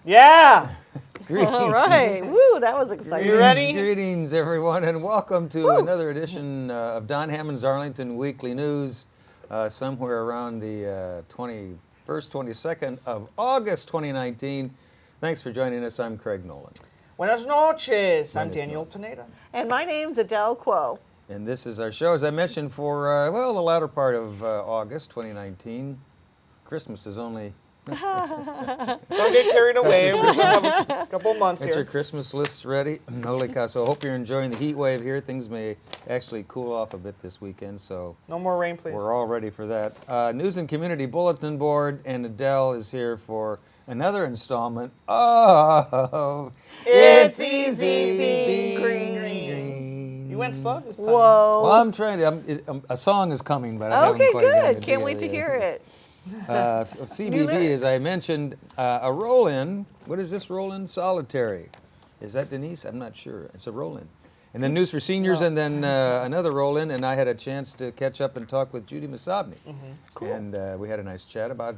Yeah. All right. Woo, that was exciting. You ready? Greetings, everyone, and welcome to another edition of Don Hammond's Arlington Weekly News, somewhere around the 21st, 22nd of August 2019. Thanks for joining us. I'm Craig Nolan. Buenas noches. I'm Buenas Daniel noches. Pineda. And my name's Adele Kuo. And this is our show, as I mentioned, for, the latter part of August 2019. Christmas is only... Don't get carried away. We still have a couple months Get your here. Christmas lists ready. Holy cow. So I hope you're enjoying the heat wave here. Things may actually cool off a bit this weekend, so No more rain, please. we're all ready for that. News and Community Bulletin Board, and Adele is here for another installment of It's easy being green. You went slow this time. Whoa. Well, I'm trying to. A song is coming, but I Okay, haven't quite done good. the Can't deal wait to yet. hear it. CBB, as I mentioned, a roll-in. What is this roll-in? Solitary. Is that Denise? I'm not sure. It's a roll-in. And then news for seniors, and then another roll-in. And I had a chance to catch up and talk with Judy Massabny. Cool. And we had a nice chat about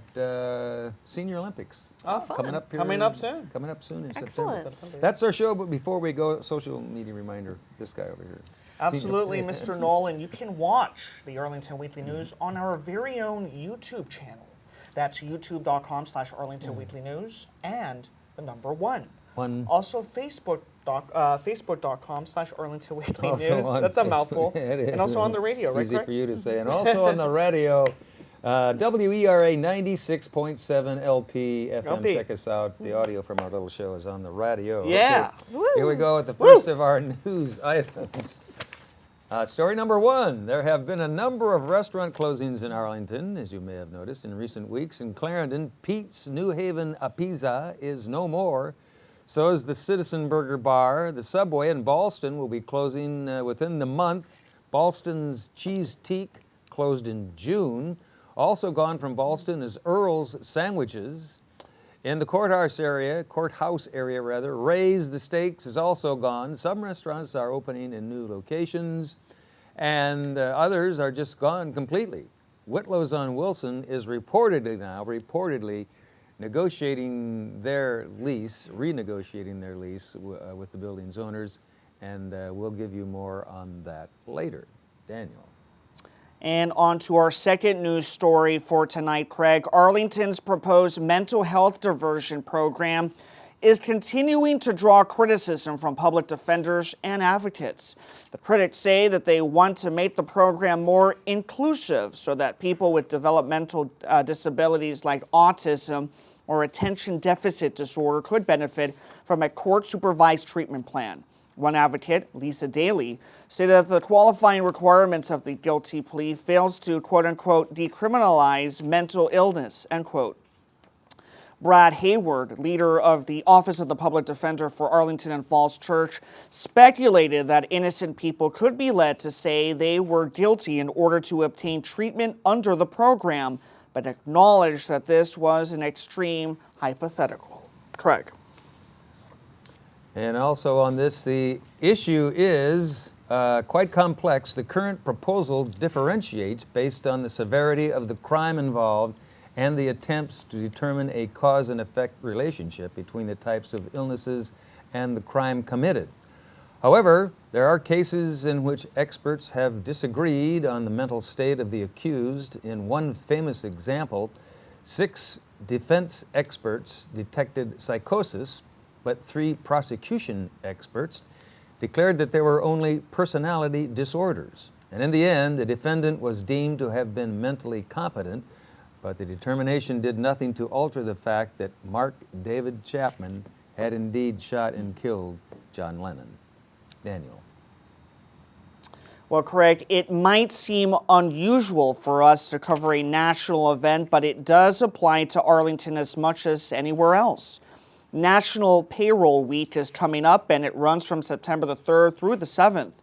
Senior Olympics. Oh, Coming up here. Coming up soon. Coming up soon in Excellent. September. That's our show, but before we go, social media reminder, this guy over here. Absolutely, Mr. Nolan. You can watch the Arlington Weekly News on our very own YouTube channel. That's youtube.com/Arlington Weekly News and the number one. Also, Facebook.com/Arlington Weekly Also News. on That's a Facebook. mouthful. Yeah, it is. And also on the radio, right, Easy Craig? for you to say. And also on the radio, WERA 96.7 LP FM. LP. Check us out. The audio from our little show is on the radio. Yeah. Okay. Here we go with the first of our news items. Story number one. There have been a number of restaurant closings in Arlington, as you may have noticed, in recent weeks. In Clarendon, Pete's New Haven Pizza is no more. So is the Citizen Burger Bar. The Subway in Ballston will be closing within the month. Ballston's Cheese Teak closed in June. Also gone from Ballston is Earl's Sandwiches. In the courthouse area, Ray's the Steaks is also gone. Some restaurants are opening in new locations, and others are just gone completely. Whitlow's on Wilson is reportedly renegotiating their lease with the building's owners, and we'll give you more on that later. Daniel. And on to our second news story for tonight, Craig. Arlington's proposed mental health diversion program is continuing to draw criticism from public defenders and advocates. The critics say that they want to make the program more inclusive so that people with developmental disabilities like autism or attention deficit disorder could benefit from a court-supervised treatment plan. One advocate, Lisa Daly, stated that the qualifying requirements of the guilty plea fails to, quote-unquote, decriminalize mental illness, end quote. Brad Hayward, leader of the Office of the Public Defender for Arlington and Falls Church, speculated that innocent people could be led to say they were guilty in order to obtain treatment under the program, but acknowledged that this was an extreme hypothetical. Craig. And also on this, the issue is quite complex. The current proposal differentiates based on the severity of the crime involved and the attempts to determine a cause and effect relationship between the types of illnesses and the crime committed. However, there are cases in which experts have disagreed on the mental state of the accused. In one famous example, 6 defense experts detected psychosis, but 3 prosecution experts declared that there were only personality disorders. And in the end, the defendant was deemed to have been mentally competent, but the determination did nothing to alter the fact that Mark David Chapman had indeed shot and killed John Lennon. Daniel. Well, Craig, it might seem unusual for us to cover a national event, but it does apply to Arlington as much as anywhere else. National Payroll Week is coming up, and it runs from September the 3rd through the 7th.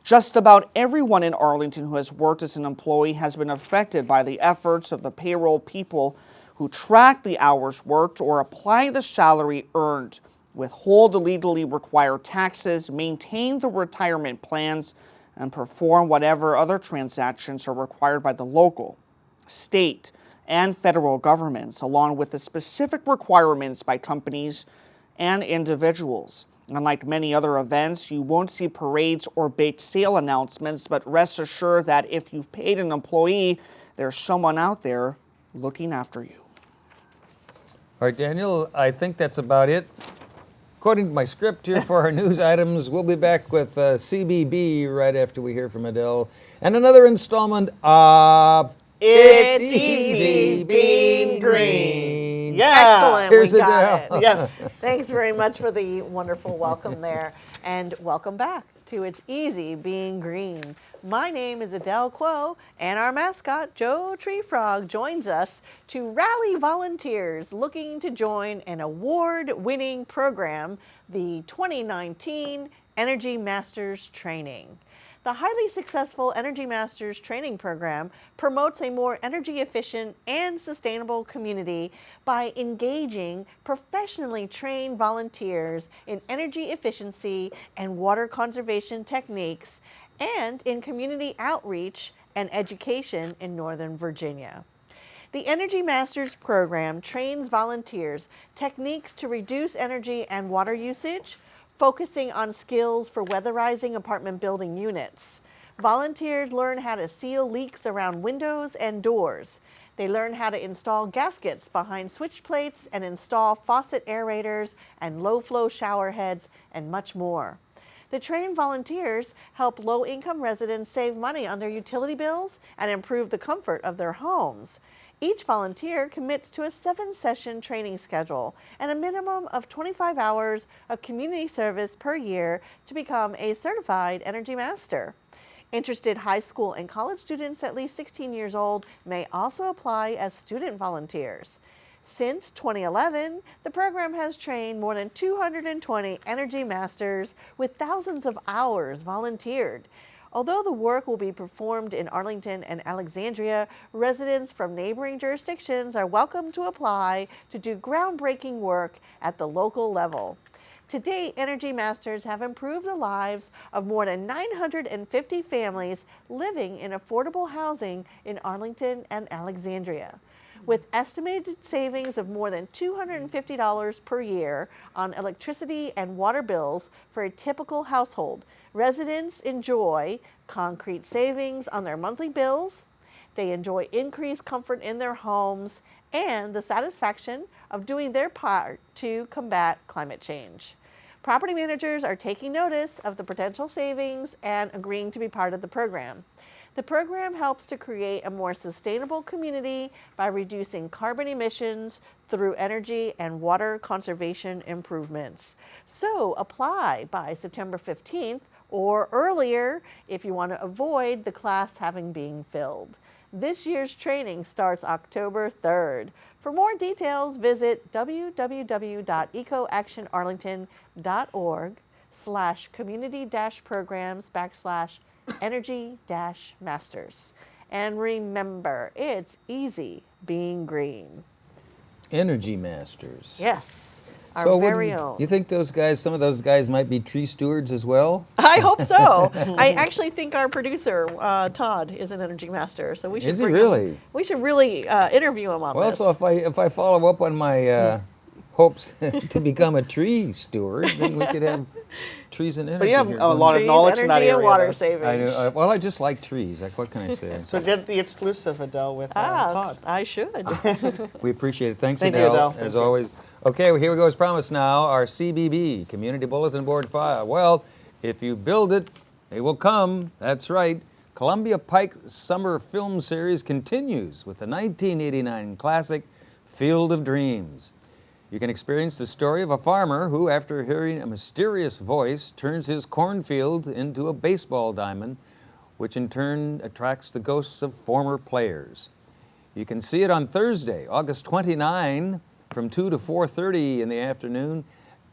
Just about everyone in Arlington who has worked as an employee has been affected by the efforts of the payroll people who track the hours worked or apply the salary earned, withhold the legally required taxes, maintain the retirement plans, and perform whatever other transactions are required by the local, state, and federal governments, along with the specific requirements by companies and individuals. Unlike many other events, you won't see parades or bake sale announcements, but rest assured that if you've paid an employee, there's someone out there looking after you. All right, Daniel, I think that's about it. According to my script here for our news items, we'll be back with CBB right after we hear from Adele and another installment of It's Easy Being Green. Yeah. Excellent. Here's We got Adele. it. Yes. Thanks very much for the wonderful welcome there. And welcome back to It's Easy Being Green. My name is Adele Kuo, and our mascot, Joe Tree Frog, joins us to rally volunteers looking to join an award-winning program, the 2019 Energy Masters Training. The highly successful Energy Masters Training Program promotes a more energy efficient and sustainable community by engaging professionally trained volunteers in energy efficiency and water conservation techniques and in community outreach and education in Northern Virginia. The Energy Masters program trains volunteers techniques to reduce energy and water usage, focusing on skills for weatherizing apartment building units. Volunteers learn how to seal leaks around windows and doors. They learn how to install gaskets behind switch plates and install faucet aerators and low-flow shower heads and much more. The trained volunteers help low-income residents save money on their utility bills and improve the comfort of their homes. Each volunteer commits to a 7-session training schedule and a minimum of 25 hours of community service per year to become a certified Energy Master. Interested high school and college students at least 16 years old may also apply as student volunteers. Since 2011, the program has trained more than 220 Energy Masters with thousands of hours volunteered. Although the work will be performed in Arlington and Alexandria, residents from neighboring jurisdictions are welcome to apply to do groundbreaking work at the local level. To date, Energy Masters have improved the lives of more than 950 families living in affordable housing in Arlington and Alexandria. With estimated savings of more than $250 per year on electricity and water bills for a typical household, residents enjoy concrete savings on their monthly bills, they enjoy increased comfort in their homes, and the satisfaction of doing their part to combat climate change. Property managers are taking notice of the potential savings and agreeing to be part of the program. The program helps to create a more sustainable community by reducing carbon emissions through energy and water conservation improvements. So apply by September 15th or earlier if you want to avoid the class having been filled. This year's training starts October 3rd. For more details, visit www.ecoactionarlington.org/community-programs/energy-masters. And remember, it's easy being green. Energy Masters. Yes, our So very own. you think those guys, some of those guys might be tree stewards as well? I hope so. I actually think our producer, Todd, is an Energy Master, so we should Is he bring him- really? we should really interview him on Well, this. so if I follow up on my hopes to become a tree steward, then we could have trees and energy. But you have here a going. lot of Trees, knowledge in that energy, and area, water though. savings. I know. Well, I just like trees. Like, what can I say? So get the exclusive, Adele, with Todd. I should. We appreciate it. Thanks, Thank you, Adele, Adele. as Thank you. always. Okay, well, here we go as promised now, our CBB, Community Bulletin Board File. Well, if you build it, they will come. That's right. Columbia Pike Summer Film Series continues with the 1989 classic Field of Dreams. You can experience the story of a farmer who, after hearing a mysterious voice, turns his cornfield into a baseball diamond, which in turn attracts the ghosts of former players. You can see it on Thursday, August 29, from 2 to 4:30 in the afternoon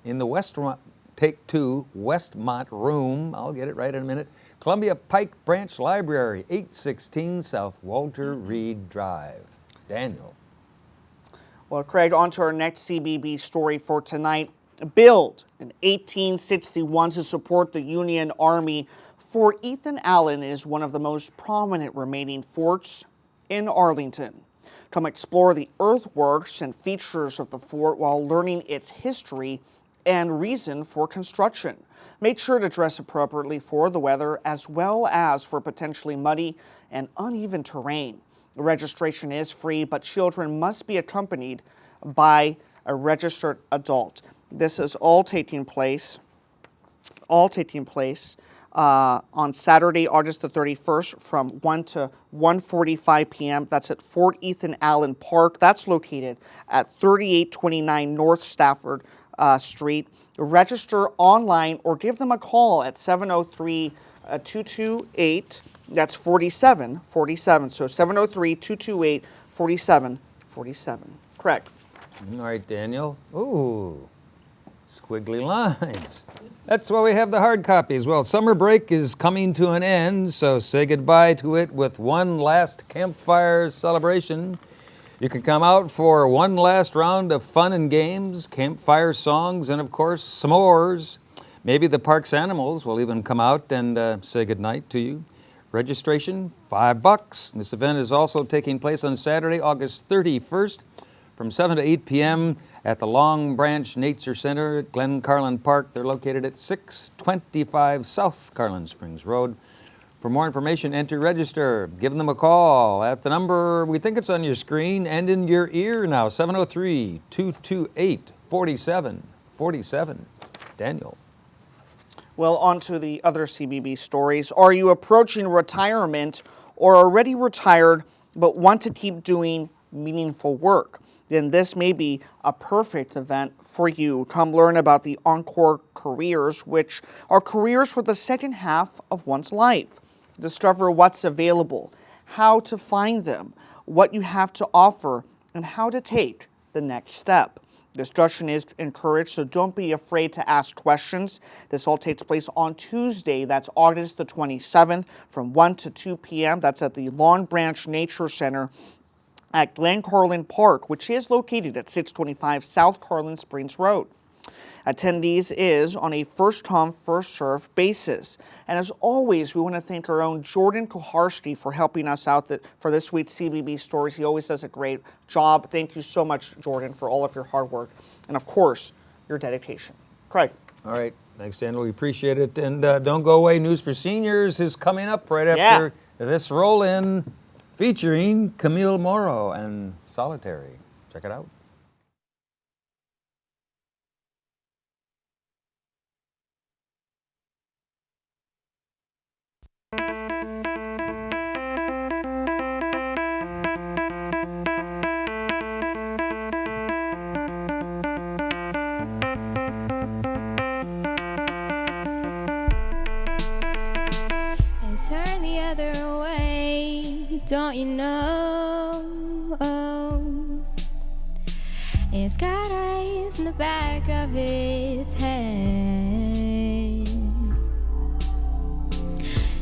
in the Take 2 Westmont Room. I'll get it right in a minute. Columbia Pike Branch Library, 816 South Walter Reed Drive. Daniel. Well, Craig, on to our next CBB story for tonight. Built in 1861 to support the Union Army, Fort Ethan Allen is one of the most prominent remaining forts in Arlington. Come explore the earthworks and features of the fort while learning its history and reason for construction. Make sure to dress appropriately for the weather as well as for potentially muddy and uneven terrain. Registration is free, but children must be accompanied by a registered adult. This is all taking place on Saturday, August the 31st from 1 to 1:45 p.m. That's at Fort Ethan Allen Park. That's located at 3829 North Stafford Street. Register online or give them a call at 703-228. That's 4747. So 703-228-4747. Correct. All right, Daniel. Ooh, squiggly lines. That's why we have the hard copies. Well, summer break is coming to an end, so say goodbye to it with one last campfire celebration. You can come out for one last round of fun and games, campfire songs, and of course, s'mores. Maybe the park's animals will even come out and say goodnight to you. Registration, $5. This event is also taking place on Saturday, August 31st from 7 to 8 p.m. at the Long Branch Nature Center at Glen Carlin Park. They're located at 625 South Carlin Springs Road. For more information and to register, give them a call at the number, we think it's on your screen and in your ear now, 703-228-4747. Daniel. Well, on to the other CBB stories. Are you approaching retirement or already retired but want to keep doing meaningful work? Then this may be a perfect event for you. Come learn about the Encore Careers, which are careers for the second half of one's life. Discover what's available, how to find them, what you have to offer, and how to take the next step. Discussion is encouraged, so don't be afraid to ask questions. This all takes place on Tuesday, that's August the 27th, from 1 to 2 p.m. That's at the Long Branch Nature Center at Glen Carlin Park, which is located at 625 South Carlin Springs Road. Attendees is on a first-come, first-served basis. And as always, we want to thank our own Jordan Kuharski for helping us out for this week's CBB Stories. He always does a great job. Thank you so much, Jordan, for all of your hard work and, of course, your dedication. Craig. All right. Thanks, Daniel. We appreciate it. And don't go away. News for Seniors is coming up right after this roll-in featuring Camille Morrow and Solitary. Check it out. Turn the other way, don't you know? It's got eyes in the back of its head.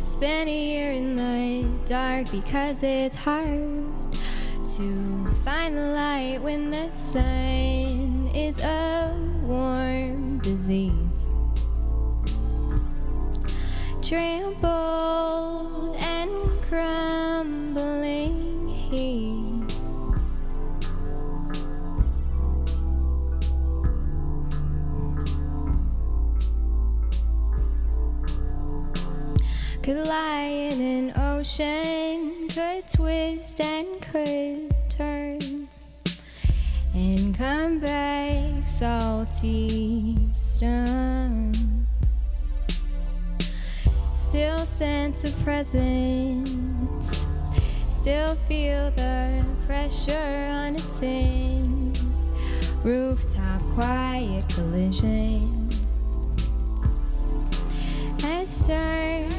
Spend a year in the dark because it's hard to find the light when the sun is a warm disease. Trampled and crumbling heat. Could lie in an ocean, could twist and could turn and come back salty stone. Still sense a presence, still feel the pressure on a tin rooftop quiet collision. Let's turn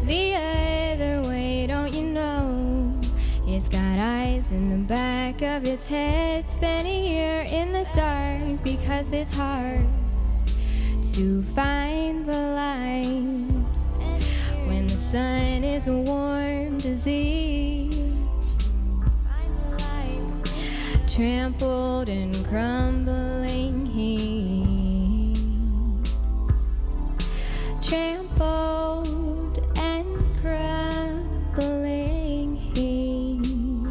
the other way, don't you know? It's got eyes in the back of its head. Spend a year in the dark because it's hard to find the light when the sun is a warm disease. Trampled and crumbling heat. Trampled and crumbling heat.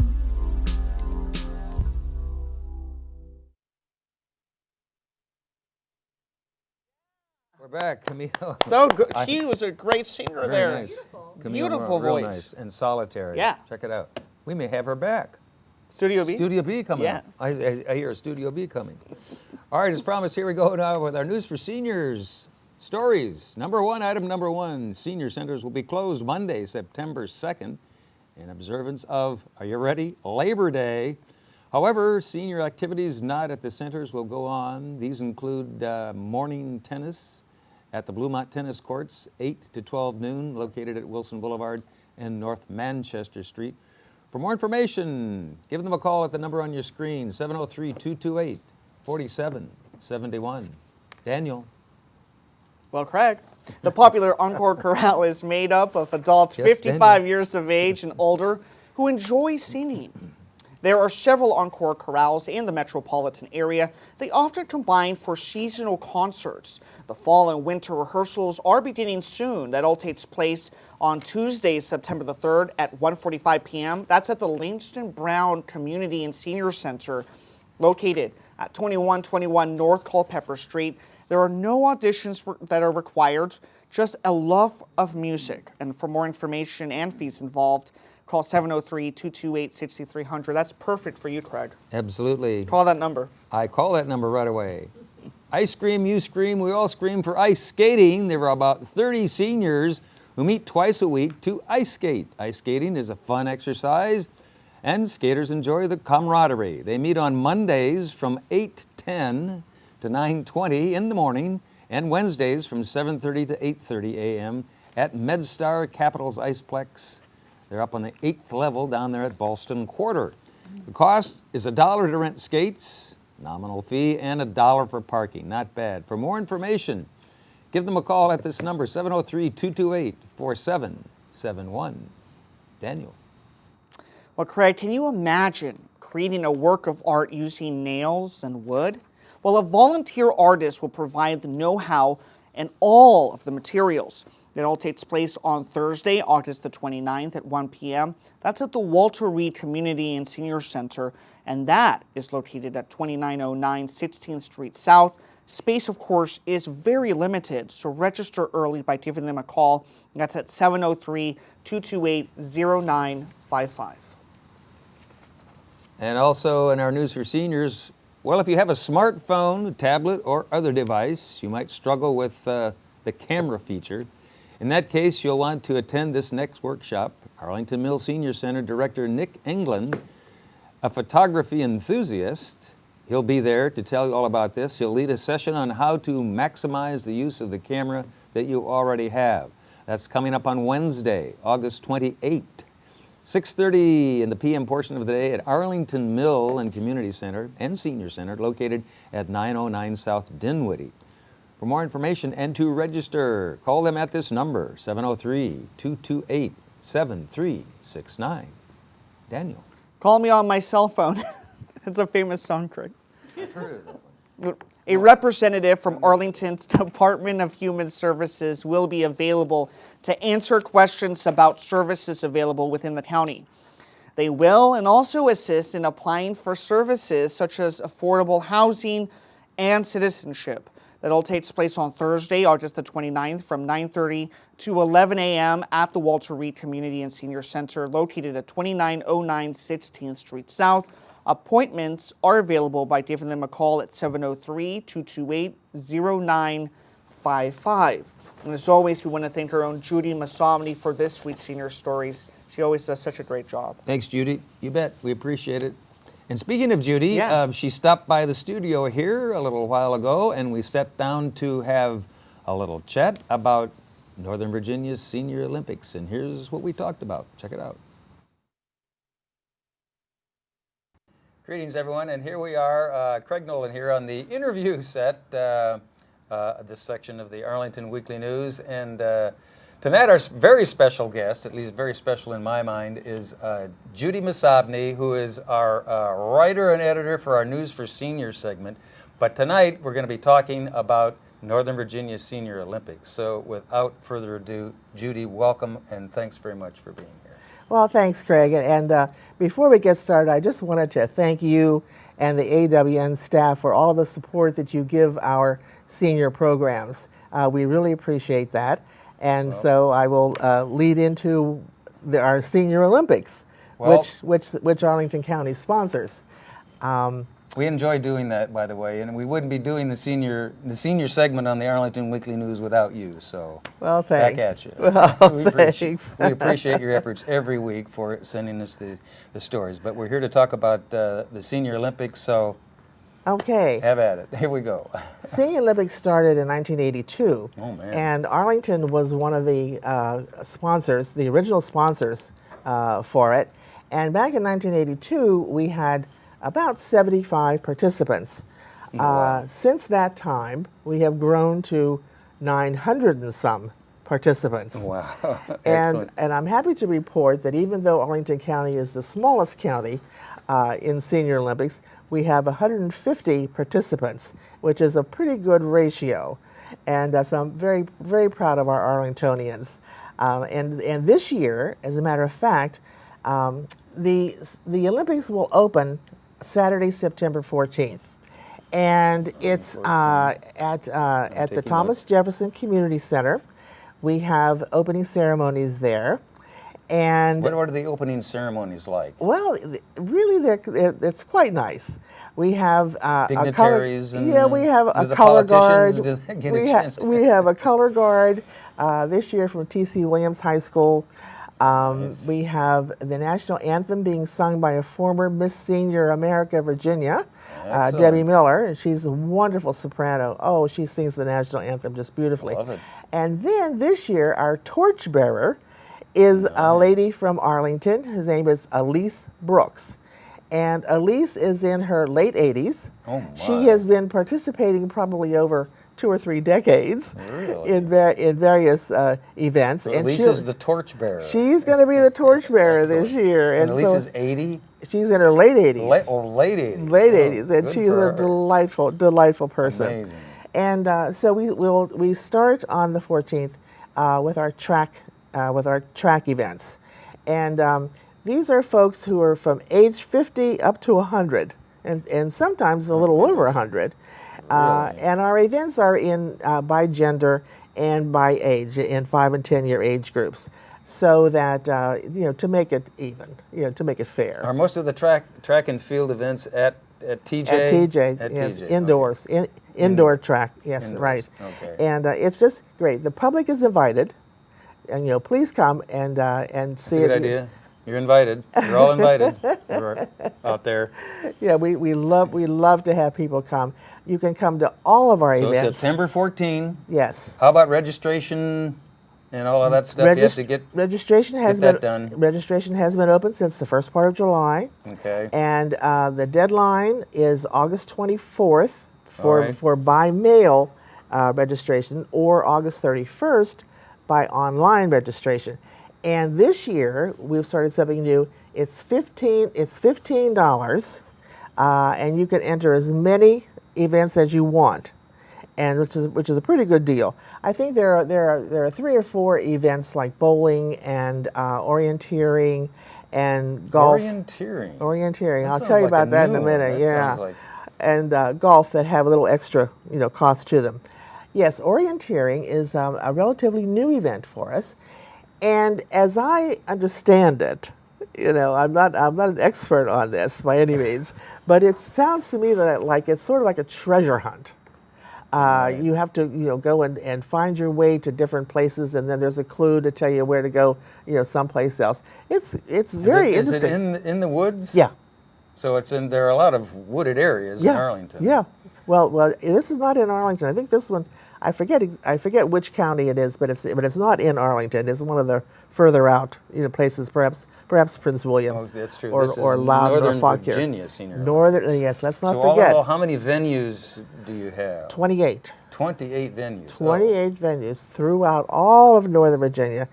We're back, Camille. So good. She was a great singer Very there. nice. Camille Beautiful Morrow, real voice. nice and solitary. Yeah. Check it out. We may have her back. Studio B? Studio B coming Yeah. up. I hear Studio B coming. All right, as promised, here we go now with our news for seniors. Stories. Item number one, senior centers will be closed Monday, September 2nd, in observance of, are you ready, Labor Day. However, senior activities not at the centers will go on. These include morning tennis at the Bluemont Tennis Courts, 8 to 12 noon, located at Wilson Boulevard and North Manchester Street. For more information, give them a call at the number on your screen, 703-228-4771. Daniel. Well, Craig, the popular Encore Chorale is made up of adults Yes, 55 Daniel. years of age and older who enjoy singing. There are several Encore chorales in the metropolitan area. They often combine for seasonal concerts. The fall and winter rehearsals are beginning soon. That all takes place on Tuesday, September the 3rd at 1:45 p.m. That's at the Langston Brown Community and Senior Center, located at 2121 North Culpeper Street. There are no auditions that are required, just a love of music. And for more information and fees involved, call 703-228-6300. That's perfect for you, Craig. Absolutely. Call that number. I call that number right away. Ice Scream, you scream, we all scream for ice skating. There are about 30 seniors who meet twice a week to ice skate. Ice skating is a fun exercise, and skaters enjoy the camaraderie. They meet on Mondays from 8:10 to 9:20 in the morning, and Wednesdays from 7:30 to 8:30 a.m. at MedStar Capitals Iceplex. They're up on the 8th level down there at Ballston Quarter. The cost is $1 to rent skates, nominal fee, and $1 for parking. Not bad. For more information, give them a call at this number, 703-228-4771. Daniel. Well, Craig, can you imagine creating a work of art using nails and wood? Well, a volunteer artist will provide the know-how and all of the materials. It all takes place on Thursday, August the 29th at 1 p.m. That's at the Walter Reed Community and Senior Center, and that is located at 2909 16th Street South. Space, of course, is very limited, so register early by giving them a call. That's at 703-228-0955. And also in our news for seniors, well, if you have a smartphone, tablet, or other device, you might struggle with the camera feature. In that case, you'll want to attend this next workshop. Arlington Mills Senior Center Director Nick England, a photography enthusiast, he'll be there to tell you all about this. He'll lead a session on how to maximize the use of the camera that you already have. That's coming up on Wednesday, August 28th. 6:30 in the p.m. portion of the day at Arlington Mill and Community Center and Senior Center, located at 909 South Dinwiddie. For more information and to register, call them at this number, 703-228-7369. Daniel. Call me on my cell phone. It's a famous song, Craig. I've heard of that one. A representative from Arlington's Department of Human Services will be available to answer questions about services available within the county. They will and also assist in applying for services such as affordable housing and citizenship. That all takes place on Thursday, August the 29th from 9:30 to 11 a.m. at the Walter Reed Community and Senior Center, located at 2909 16th Street South. Appointments are available by giving them a call at 703-228-0955. And as always, we want to thank our own Judy Massabny for this week's Senior Stories. She always does such a great job. Thanks, Judy. You bet. We appreciate it. And speaking of Judy, Yeah. she stopped by the studio here a little while ago, and we sat down to have a little chat about Northern Virginia's Senior Olympics. And here's what we talked about. Check it out. Greetings, everyone, and here we are, Craig Nolan here on the interview set, this section of the Arlington Weekly News. And tonight our very special guest, at least very special in my mind, is Judy Massabny, who is our writer and editor for our News for Seniors segment. But tonight we're going to be talking about Northern Virginia's Senior Olympics. So without further ado, Judy, welcome, and thanks very much for being here. Well, thanks, Craig. And before we get started, I just wanted to thank you and the AWN staff for all of the support that you give our senior programs. We really appreciate that. And so I will lead into our Senior Olympics, Well- which Arlington County sponsors. We enjoy doing that, by the way, and we wouldn't be doing the senior segment on the Arlington Weekly News without you. So, Well, thanks. back at you. Well, we thanks. we appreciate your efforts every week for sending us the stories. But we're here to talk about the Senior Olympics, so Okay. have at it. Here we go. Senior Olympics started in 1982. Oh, man. And Arlington was one of the sponsors, the original sponsors for it. And back in 1982, we had about 75 participants. Wow. Since that time, we have grown to 900 and some participants. Wow. And, Excellent. and I'm happy to report that even though Arlington County is the smallest county in Senior Olympics, we have 150 participants, which is a pretty good ratio. And so I'm very, very proud of our Arlingtonians. And this year, as a matter of fact, the Olympics will open Saturday, September 14th. And it's at the taking Thomas notes. Jefferson Community Center. We have opening ceremonies there. And What are the opening ceremonies like? well, really, it's quite nice. We have Dignitaries a color, and yeah, we have a the color guard. politicians, do they get a chance to- We have a color guard this year from T.C. Williams High School. Nice. We have the national anthem being sung by a former Miss Senior America Virginia, Excellent. Debbie Miller, and she's a wonderful soprano. Oh, she sings the national anthem just beautifully. Love it. And then this year, our torchbearer is a lady from Arlington. Her name is Elise Brooks. And Elise is in her late 80s. Oh, my. She has been participating probably over 2 or 3 decades Really? in various events. So and Elise she'll- is the torchbearer. she's going to be the torchbearer this Excellent. year. And Elise so is 80? she's in her late 80s. Late 80s. Late Oh, 80s, and good she's for a her. delightful person. Amazing. And so we start on the 14th with our track events, and these are folks who are from age 50 up to 100, and sometimes a little over 100. Really? And our events are in by gender and by age, in 5 and 10 year age groups, so that to make it even, to make it fair. Are most of the track and field events at TJ? At TJ, At yes, TJ, indoors, okay. indoor track, yes, Indoors, right. okay. And it's just great. The public is invited, and please come and That's see a good it. idea. You're invited. You're all invited. You're out there. Yeah, we love to have people come. You can come to all of our So events. September 14. Yes. How about registration and all of that stuff? You have to get. registration has that been done. Registration has been open since the first part of July. Okay. And the deadline is August 24th All right. for by mail registration, or August 31st by online registration. And this year we've started something new. It's $15, and you can enter as many events as you want, and which is a pretty good deal. I think there are 3 or 4 events like bowling and orienteering and golf. Orienteering. Orienteering. That I'll sounds tell you like about a that in new a one. minute. That Yeah. sounds like- And golf that have a little extra, cost to them. Yes, orienteering is a relatively new event for us, and as I understand it, I'm not an expert on this by any means, but it sounds to me that it's sort of like a treasure hunt. You have to go and find your way to different places, and then there's a clue to tell you where to go someplace else. It's very Is interesting. it in the woods? Yeah. So there are a lot of wooded areas in Arlington. Yeah. Well, this is not in Arlington. I think this one, I forget which county it is, but it's not in Arlington. It's one of the further out places, perhaps Prince William. Oh, that's true. Or This is Loudon or Northern Fauquier. Virginia Senior Northern, yes. Let's not So forget. all in all, how many venues do you have? 28. 28 venues. 28 venues throughout all of Northern Virginia.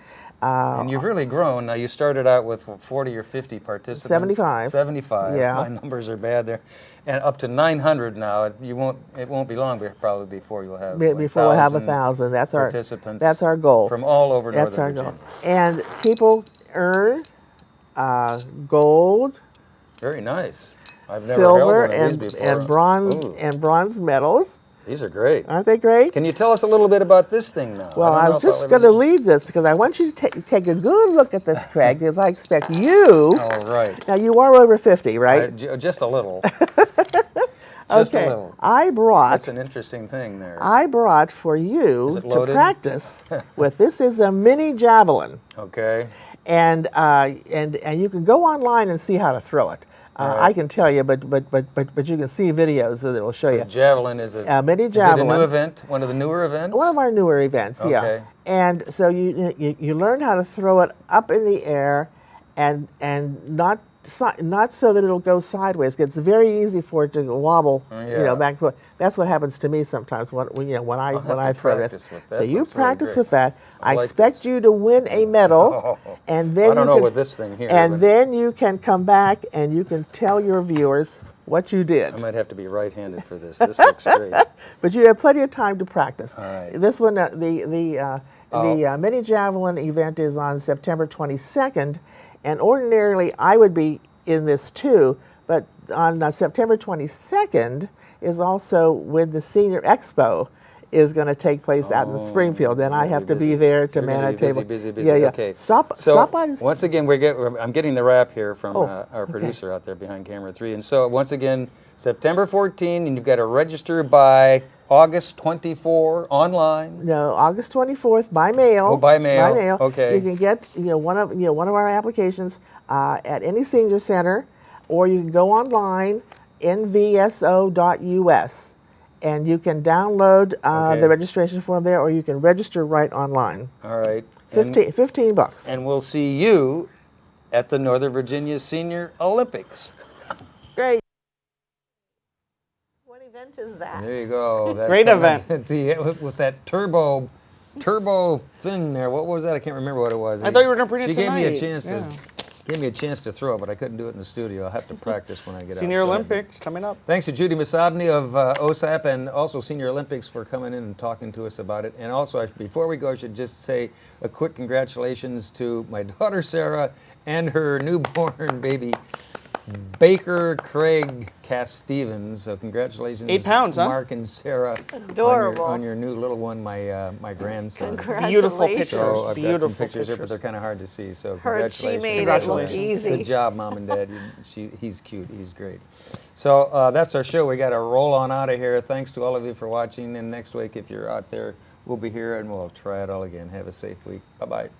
And you've really grown. Now, you started out with 40 or 50 participants. 75. 75. Yeah. My numbers are bad there. And up to 900 now. It won't be long probably before you'll have Before we'll have 1,000. That's our participants. That's our goal. From all over That's Northern our Virginia. goal. And people earn gold, Very nice. I've never held silver, one of these before. and bronze Ooh. and bronze medals. These are great. Aren't they great? Can you tell us a little bit about this thing now? Well, I I don't was know if just I'll going to ever lead this because I want you to take a good look at this, Craig, because I expect you. All right. Now, you are over 50, right? Just a little. Just okay. a little. I brought. That's an interesting thing there. I brought for you Is it to loaded? practice with. This is a mini javelin, Okay. and you can go online and see how to throw it. Right. I can tell you, but you can see videos that will show So you. javelin is a mini Is javelin. it a new event? One of the newer events? One of our newer events, yeah. Okay. And so you learn how to throw it up in the air, and not so that it'll go sideways. It's very easy for it to wobble, Yeah. back and forth. That's what happens to me sometimes when I throw this. practice with that. So you Looks really practice great. with that. I I like expect this. you to win a medal, and then I don't you know can, with this thing here. and but then you can come back and you can tell your viewers what you did. I might have to be right-handed for this. This looks great. But you have plenty of time to practice. All right. This one, the mini javelin event is on September 22nd, and ordinarily I would be in this too, but on September 22nd is also when the Senior Expo is going to take place out in Springfield, and I have to be there to You're man gonna a be table. busy. Yeah, yeah. Okay. Stop by. Once again, I'm getting the wrap here from our okay. producer out there behind camera 3. And so once again, September 14, and you've got to register by August 24 online. No, August 24th by mail. Oh, by mail. By mail. Okay. You can get one of our applications at any senior center, or you can go online nvso.us. And you can download Okay. the registration form there, or you can register right online. All right. 15 bucks. And we'll see you at the Northern Virginia Senior Olympics. Great. What event is that? There you go. That's Great coming up event. at with that turbo thing there. What was that? I can't remember what it was. I thought you were gonna bring it She gave me a tonight. chance Yeah. to gave me a chance to throw, but I couldn't do it in the studio. I'll have to practice when I get Senior outside. Olympics coming up. Thanks to Judy Massabny of OSAP and also Senior Olympics for coming in and talking to us about it. And also, before we go, I should just say a quick congratulations to my daughter Sarah and her newborn baby Baker Craig Cass Stevens. So congratulations, 8 pounds, huh? Mark and Sarah, Adorable. on your new little one, my grandson. Beautiful Congratulations. So pictures. I've got Beautiful some pictures here, but pictures. they're kind of hard to see. So Heard she congratulations. made it look Congratulations. easy. Good job, Mom and Dad. He's cute. He's great. So that's our show. We got to roll on out of here. Thanks to all of you for watching. And next week, if you're out there, we'll be here and we'll try it all again. Have a safe week. Bye-bye.